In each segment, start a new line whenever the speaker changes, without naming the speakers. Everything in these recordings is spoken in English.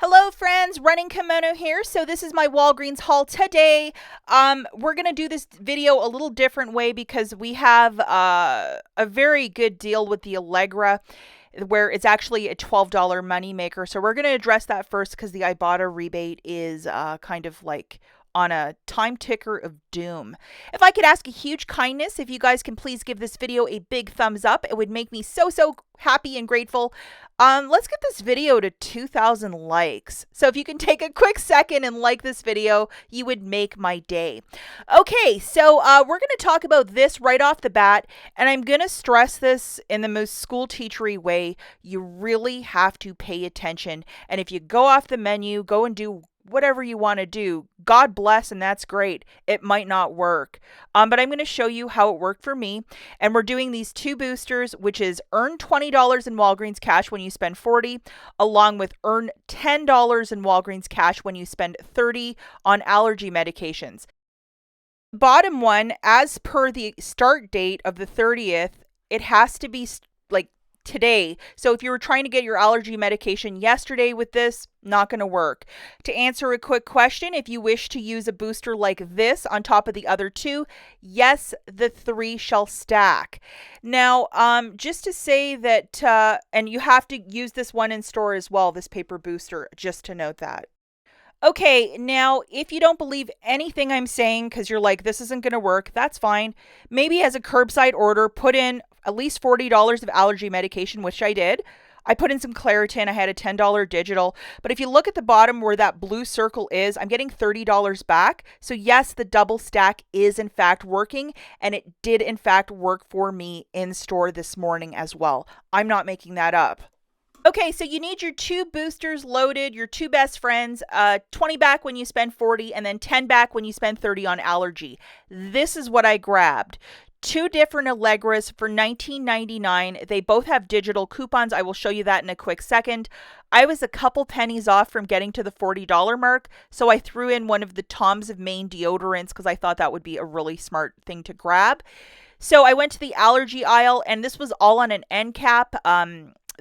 Hello friends, Running Kimono here. So this is my Walgreens haul today. We're going to do this video a little different way because we have a very good deal with the Allegra where it's actually a $12 money maker. So we're going to address that first because the IBOTTA rebate is kind of like on a time ticker of doom. If I could ask a huge kindness, if you guys can please give this video a big thumbs up, it would make me so happy and grateful. Let's get this video to 2,000 likes. So if you can take a quick second and like this video, you would make my day. Okay, so we're going to talk about this right off the bat, and I'm going to stress this in the most school teachery way. You really have to pay attention, and if you go off the menu, go and do whatever you want to do, God bless, and that's great. It might not work. But I'm going to show you how it worked for me. And we're doing these two boosters, which is earn $20 in Walgreens cash when you spend $40, along with earn $10 in Walgreens cash when you spend $30 on allergy medications. Bottom one, as per the start date of the 30th, it has to be like today. So if you were trying to get your allergy medication yesterday with this, not going to work. To answer a quick question, if you wish to use a booster like this on top of the other two, yes, the three shall stack. Now, just to say that, and you have to use this one in store as well, this paper booster, just to note that. Okay, now, if you don't believe anything I'm saying because you're like, this isn't going to work, that's fine. Maybe as a curbside order, put in at least $40 of allergy medication, which I did. I put in some Claritin. I had a $10 digital. But if you look at the bottom where that blue circle is, I'm getting $30 back. So yes, the double stack is in fact working, and it did in fact work for me in store this morning as well. I'm not making that up. Okay, so you need your two boosters loaded, your two best friends, 20 back when you spend 40, and then 10 back when you spend 30 on allergy. This is what I grabbed. Two different Allegras for $19.99. They both have digital coupons. I will show you that in a quick second. I was a couple pennies off from getting to the $40 mark, so I threw in one of the Tom's of Maine deodorants because I thought that would be a really smart thing to grab. So I went to the allergy aisle, and this was all on an end cap.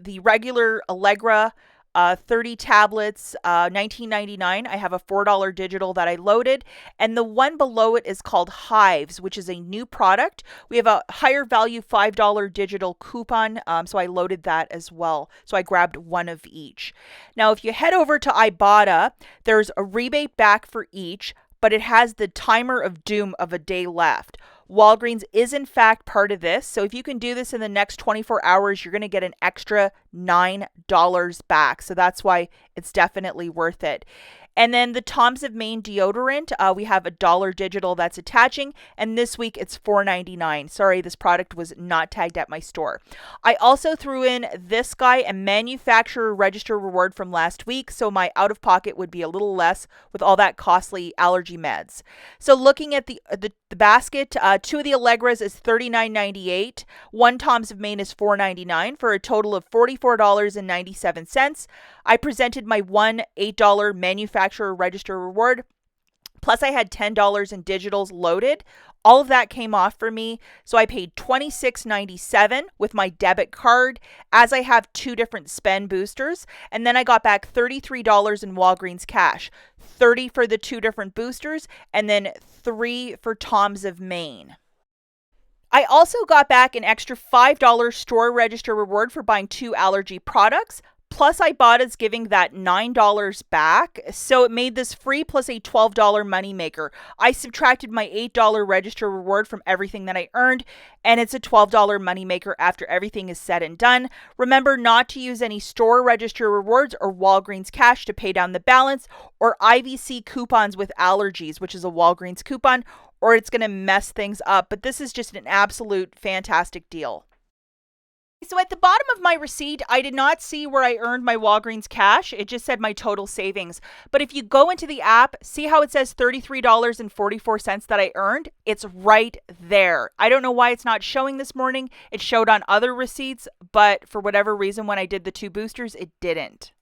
The regular Allegra 30 tablets, $19.99. I have a $4 digital that I loaded. And the one below it is called Hives, which is a new product. We have a higher value $5 digital coupon, so I loaded that as well. So I grabbed one of each. Now, if you head over to IBOTTA, there's a rebate back for each, but it has the timer of doom of a day left. Walgreens is in fact part of this. So if you can do this in the next 24 hours, you're going to get an extra $9 back. So that's why it's definitely worth it. And then the Tom's of Maine deodorant, we have a $1 digital that's attaching, and this week it's $4.99. Sorry, this product was not tagged at my store. I also threw in this guy, a manufacturer register reward from last week, so my out-of-pocket would be a little less with all that costly allergy meds. So looking at the basket, two of the Allegras is $39.98. One Tom's of Maine is $4.99 for a total of $44.97. I presented my one $8 manufacturer register reward. Plus, I had $10 in digitals loaded. All of that came off for me. So I paid $26.97 with my debit card, as I have two different spend boosters. And then I got back $33 in Walgreens cash, $30 for the two different boosters, and then $3 for Tom's of Maine. I also got back an extra $5 store register reward for buying two allergy products. Plus, IBOTTA's giving that $9 back, so it made this free plus a $12 moneymaker. I subtracted my $8 register reward from everything that I earned, and it's a $12 moneymaker after everything is said and done. Remember not to use any store register rewards or Walgreens cash to pay down the balance, or IVC coupons with allergies, which is a Walgreens coupon, or it's going to mess things up. But this is just an absolute fantastic deal. So at the bottom of my receipt, I did not see where I earned my Walgreens cash. It just said my total savings. But if you go into the app, see how it says $33.44 that I earned? It's right there. I don't know why it's not showing this morning. It showed on other receipts, but for whatever reason, when I did the two boosters, it didn't.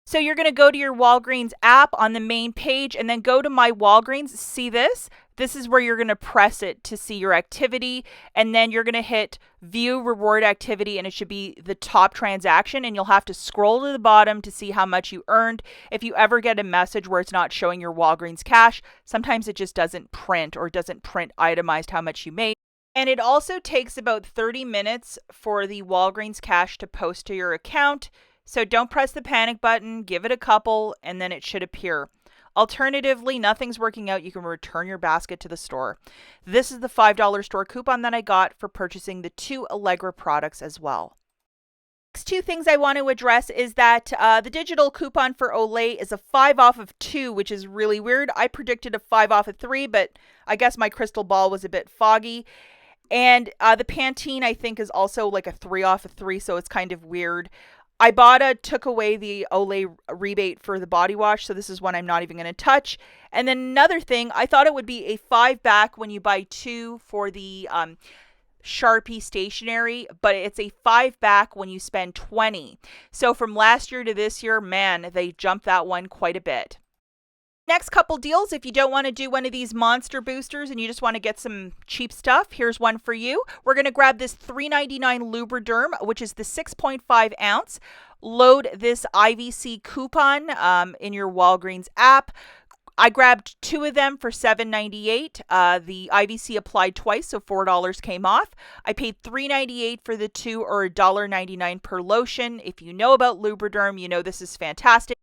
So you're going to go to your Walgreens app on the main page and then go to My Walgreens. See this? This is where you're going to press it to see your activity, and then you're going to hit view reward activity, and it should be the top transaction, and you'll have to scroll to the bottom to see how much you earned. If you ever get a message where it's not showing your Walgreens cash, sometimes it just doesn't print or doesn't print itemized how much you made. And it also takes about 30 minutes for the Walgreens cash to post to your account. So don't press the panic button, give it a couple, and then it should appear. Alternatively, nothing's working out, you can return your basket to the store. This is the $5 store coupon that I got for purchasing the 2 Allegra products as well. Next 2 things I want to address is that the digital coupon for Olay is a 5 off of 2, which is really weird. I predicted a 5 off of 3, but I guess my crystal ball was a bit foggy. And the Pantene, I think, is also like a 3 off of 3, so it's kind of weird. IBOTTA took away the Olay rebate for the body wash, so this is one I'm not even going to touch. And then another thing, I thought it would be a 5 back when you buy 2 for the Sharpie stationery, but it's a 5 back when you spend 20. So from last year to this year, man, they jumped that one quite a bit. Next couple deals, if you don't want to do one of these monster boosters and you just want to get some cheap stuff, here's one for you. We're going to grab this $3.99 Lubriderm, which is the 6.5 ounce. Load this IVC coupon in your Walgreens app. I grabbed 2 of them for $7.98. The IVC applied twice, so $4 came off. I paid $3.98 for the 2, or $1.99 per lotion. If you know about Lubriderm, you know this is fantastic.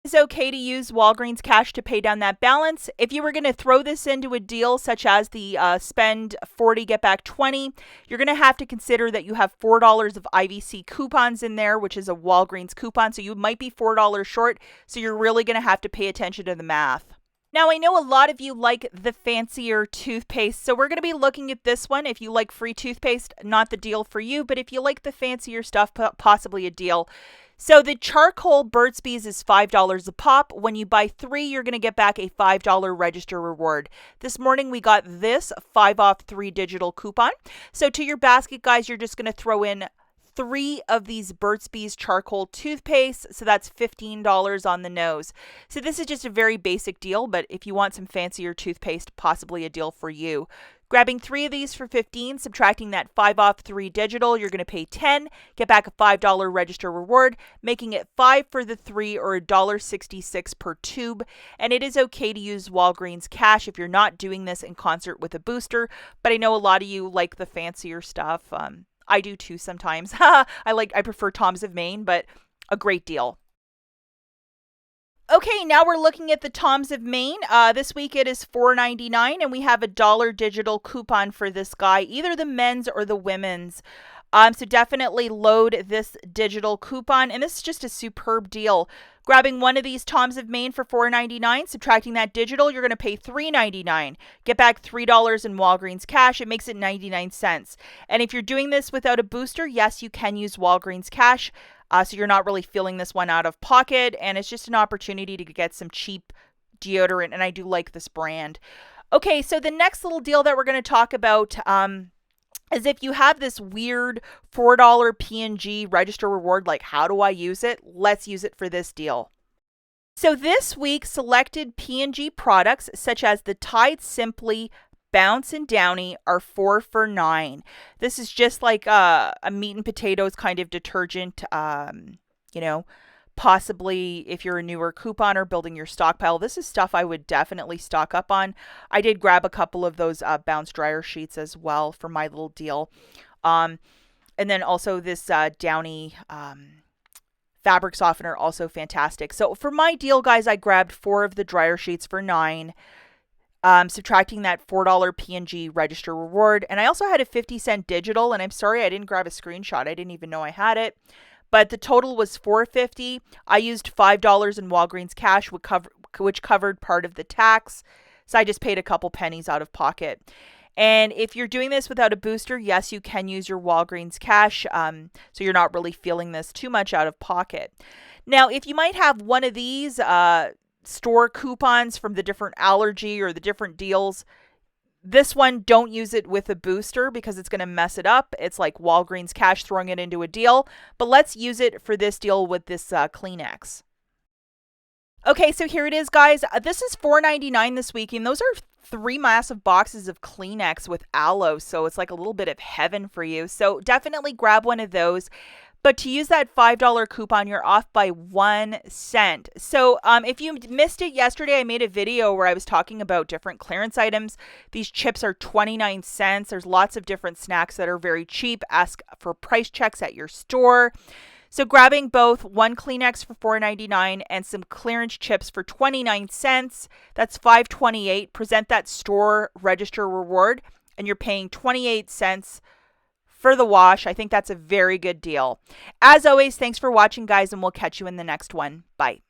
It's okay to use Walgreens cash to pay down that balance. If you were going to throw this into a deal such as the spend 40, get back 20, you're going to have to consider that you have $4 of IVC coupons in there, which is a Walgreens coupon. So you might be $4 short. So you're really going to have to pay attention to the math. Now, I know a lot of you like the fancier toothpaste, so we're going to be looking at this one. If you like free toothpaste, not the deal for you, but if you like the fancier stuff, possibly a deal. So the charcoal Burt's Bees is $5 a pop. When you buy 3, you're going to get back a $5 register reward. This morning we got this 5 off 3 digital coupon. So to your basket, guys, you're just going to throw in 3 of these Burt's Bees charcoal toothpaste, so that's $15 on the nose. So this is just a very basic deal, but if you want some fancier toothpaste, possibly a deal for you. Grabbing 3 of these for $15, subtracting that 5 off 3 digital, you're going to pay $10, get back a $5 register reward, making it 5 for the 3, or $1.66 per tube. And it is okay to use Walgreens cash if you're not doing this in concert with a booster, but I know a lot of you like the fancier stuff. I do too sometimes. I prefer Tom's of Maine, but a great deal. Okay, now we're looking at the Tom's of Maine. This week it is $4.99, and we have a $1 digital coupon for this guy, either the men's or the women's. So definitely load this digital coupon, and this is just a superb deal. Grabbing one of these Tom's of Maine for $4.99, subtracting that digital, you're going to pay $3.99. Get back $3 in Walgreens cash. It makes it 99 cents. And if you're doing this without a booster, yes, you can use Walgreens cash. So you're not really filling this one out of pocket, and it's just an opportunity to get some cheap deodorant, and I do like this brand. Okay, so the next little deal that we're going to talk about is if you have this weird $4 P&G register reward, like how do I use it? Let's use it for this deal. So this week, selected P&G products such as the Tide Simply Bounce and Downy are 4 for $9. This is just like a meat and potatoes kind of detergent. Possibly if you're a newer couponer building your stockpile, this is stuff I would definitely stock up on. I did grab a couple of those Bounce dryer sheets as well for my little deal. And then also this Downy fabric softener, also fantastic. So for my deal, guys, I grabbed 4 of the dryer sheets for $9. Subtracting that $4 P&G register reward. And I also had a 50-cent digital, and I'm sorry I didn't grab a screenshot. I didn't even know I had it. But the total was $4.50. I used $5 in Walgreens cash, which covered part of the tax. So I just paid a couple pennies out of pocket. And if you're doing this without a booster, yes, you can use your Walgreens cash. So you're not really feeling this too much out of pocket. Now, if you might have one of these store coupons from the different allergy or the different deals, this one, don't use it with a booster because it's going to mess it up. It's like Walgreens cash throwing it into a deal, but let's use it for this deal with this Kleenex. Okay, so here it is, guys. This is $4.99 this week, and those are 3 massive boxes of Kleenex with aloe, so it's like a little bit of heaven for you. So definitely grab one of those. But to use that $5 coupon, you're off by 1 cent. So if you missed it yesterday, I made a video where I was talking about different clearance items. These chips are 29 cents. There's lots of different snacks that are very cheap. Ask for price checks at your store. So grabbing both one Kleenex for $4.99 and some clearance chips for 29 cents, that's $5.28. Present that store register reward, and you're paying 28 cents for the wash. I think that's a very good deal. As always, thanks for watching, guys, and we'll catch you in the next one. Bye.